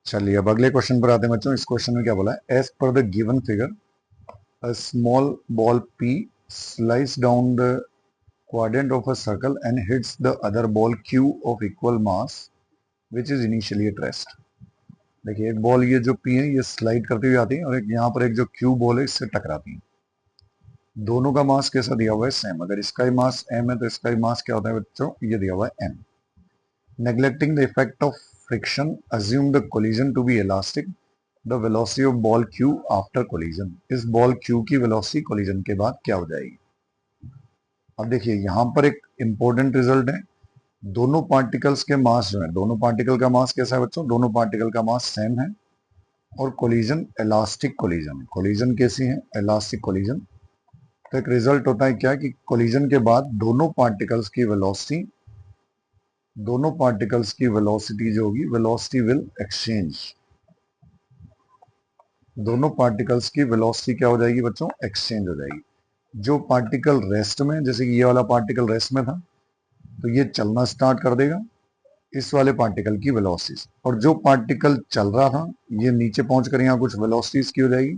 चलिए अब अगले क्वेश्चन पर आते हैं बच्चों। इस क्वेश्चन में क्या बोला है, as per the given figure a small ball P slides down the quadrant of a circle and hits the other ball Q of equal mass which is initially at rest। देखिए एक ball ये जो P है ये slide करती हुई आती है और एक यहाँ पर एक जो Q बॉल है इससे टकराती है। दोनों का मास कैसा दिया हुआ है, सेम। अगर इसका ही मास m है तो इसका ही मास क्या होता है बच्चों, ये दिया हुआ है m। Neglecting the effect of friction assume the collision to be elastic, the velocity of ball Q after collision। इस बॉल Q की वेलोसिटी कोलिजन के बाद क्या हो जाएगी। अब देखिए यहां पर एक इंपॉर्टेंट रिजल्ट है, दोनों पार्टिकल्स के मास जो है, दोनों पार्टिकल का मास कैसा है बच्चों, दोनों पार्टिकल का मास सेम है और कोलिजन इलास्टिक कोलिजन है। कोलिजन कैसी है, इलास्टिक कोलिजन। तो एक रिजल्ट होता है क्या कि कोलिजन के बाद दोनों पार्टिकल्स की वेलोसिटी जो होगी, वेलोसिटी विल एक्सचेंज। दोनों पार्टिकल्स की वेलोसिटी क्या हो जाएगी बच्चों, एक्सचेंज हो जाएगी। जो पार्टिकल रेस्ट में, जैसे कि ये वाला पार्टिकल रेस्ट में था तो ये चलना स्टार्ट कर देगा इस वाले पार्टिकल की वेलोसिटी, और जो पार्टिकल चल रहा था ये नीचे पहुंचकर यहाँ कुछ वेलोसिटीज की हो जाएगी।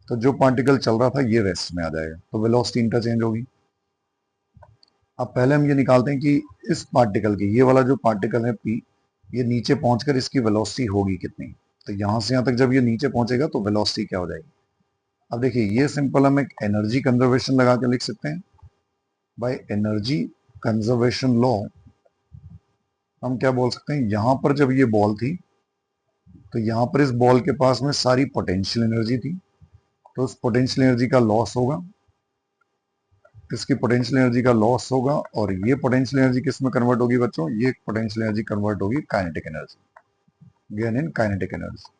तो जो पार्टिकल चल रहा था ये रेस्ट में आ जाएगा, तो वेलोसिटी इंटरचेंज होगी। अब पहले हम ये निकालते हैं कि इस पार्टिकल की, ये वाला जो पार्टिकल है P, ये नीचे पहुंचकर इसकी वेलोसिटी होगी कितनी। तो यहां से यहां तक जब ये नीचे पहुंचेगा तो वेलोसिटी क्या हो जाएगी। अब देखिए ये सिंपल हम एक एनर्जी कंजर्वेशन लगा के लिख सकते हैं। बाय एनर्जी कंजर्वेशन लॉ हम क्या बोल सकते हैं, यहां पर जब ये बॉल थी तो यहां पर इस बॉल के पास में सारी पोटेंशियल एनर्जी थी, तो उस पोटेंशियल एनर्जी का लॉस होगा, इसकी पोटेंशियल एनर्जी का लॉस होगा, और ये पोटेंशियल एनर्जी किस में कन्वर्ट होगी बच्चों, ये पोटेंशियल एनर्जी कन्वर्ट होगी kinetic energy, gain in kinetic energy.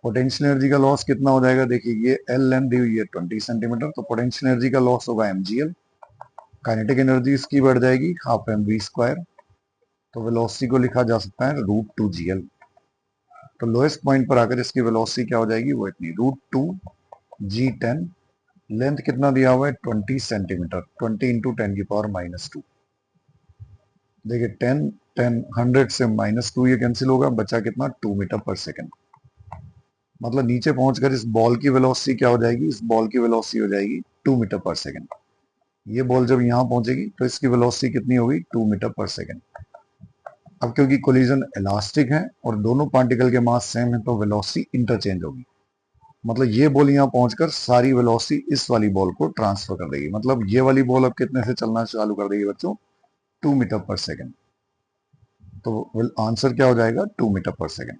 Potential energy का लॉस कितना हो जाएगा, देखिए ये एल लेंथ दी हुई है 20 सेंटीमीटर, तो पोटेंशियल एनर्जी का लॉस होगा mgl। काइनेटिक एनर्जी इसकी बढ़ जाएगी हाफ mv स्क्वायर, तो वेलोसिटी को लिखा जा सकता है √2gl। तो लोएस्ट पॉइंट पर आकर इसकी वेलोसिटी क्या हो जाएगी, वो इतनी √2g10। लेंथ कितना दिया हुआ है 20 सेंटीमीटर, 20 इंटू 10⁻²। देखिए 10 10 100 से -2 ये कैंसिल होगा, बचा कितना 2 मीटर पर सेकेंड। मतलब नीचे पहुंचकर इस बॉल की वेलोसिटी क्या हो जाएगी, इस बॉल की वेलोसिटी हो जाएगी 2 मीटर पर सेकेंड। ये बॉल जब यहां पहुंचेगी तो इसकी वेलोसिटी कितनी होगी, 2 मीटर पर सेकेंड। अब क्योंकि कोलिजन इलास्टिक है और दोनों पार्टिकल के मास सेम है तो वेलोसिटी इंटरचेंज होगी। मतलब ये बॉल यहां पहुंचकर सारी वेलोसिटी इस वाली बॉल को ट्रांसफर कर देगी। मतलब ये वाली बॉल अब कितने से चलना चालू कर देगी बच्चों, 2 मीटर पर सेकेंड। तो आंसर क्या हो जाएगा, 2 मीटर पर सेकेंड।